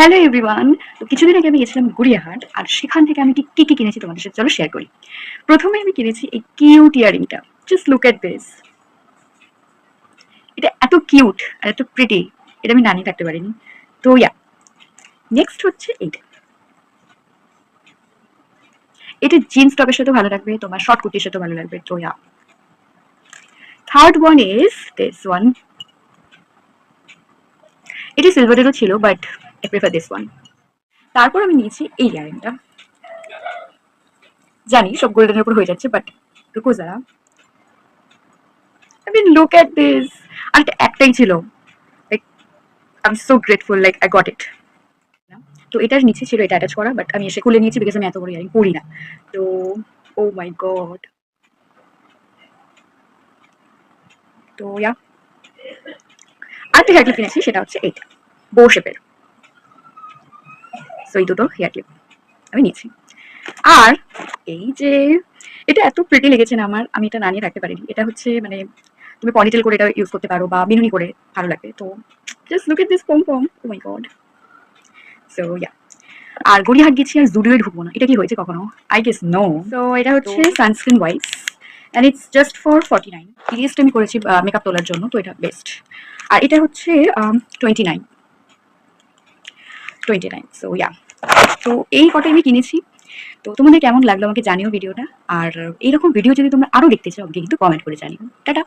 Hello everyone. তো কিছুদিন আগে আমি গেছিলাম গড়িয়াহাট, আর সেখান থেকে আমি ঠিক কি কি কিনেছি তোমাদের সাথে চলো শেয়ার করি। প্রথমে আমি কিনেছি এই কিউট ইয়ারিংটা। Just look at this. এটা এত কিউট আর এত প্রিটি, এটা আমি নানিয়ে থাকতে পারিনি। তো ইয়া, নেক্সট হচ্ছে এইটা। এটা জিন্স টপের সাথে ভালো লাগবে, তোমার শর্ট কুর্তির সাথে ভালো লাগবে। তো yeah, third one is this one. এটা সিলভারেরও ছিল, but I prefer this one. তারপর আমি নিয়েছি এই ইয়ারিংটা। জানি সব গোল্ডেনের উপর হয়ে যাচ্ছে, বাট রুকো যারা, I mean, look at this. আর এটা একটাই ছিল। Like, I'm so grateful, like I got it. তো এটার নিচে ছিল এটা অ্যাটাচ করা, বাট আমি এসে খুলে নিয়েছি বিকজ আমি এত বড় ইয়ারিং পরি না। তো ও মাই গড। তো ইয়া, আরেকটা হেয়ার ক্লিপ কিনেছি, সেটা হচ্ছে এইটা, বো শেপের। সো এই দুটো হেয়ার ক্লিপ আমি নিয়েছি। আর এই যে, এটা এত প্রিটি লেগেছে না আমার, আমি এটা না নিয়ে রাখতে পারিনি। এটা হচ্ছে মানে তুমি পনিটেল করে এটা ইউজ করতে পারো বা বিনুনি করে, ভালো লাগবে। তো just look at this pom pom, oh my god. So yeah, আর গড়িয়াহাট গেছি আর জুডিওয়ে ঢুকবো না, এটা কি হয়েছে কখনো? I guess no. তো এটা হচ্ছে sunscreen wipes, and it's just for 49। রিলিজটা আমি করেছি মেকআপ তোলার জন্য, তো এটা বেস্ট। আর এটা হচ্ছে 29। সো ইয়া, তো এই কটাই আমি কিনেছি। তো তোমাদের কেমন লাগলো আমাকে জানিও ভিডিওটা। আর এইরকম ভিডিও যদি তোমরা আরও দেখতে চাও, আমাকে কিন্তু কমেন্ট করে জানিও। টাটা।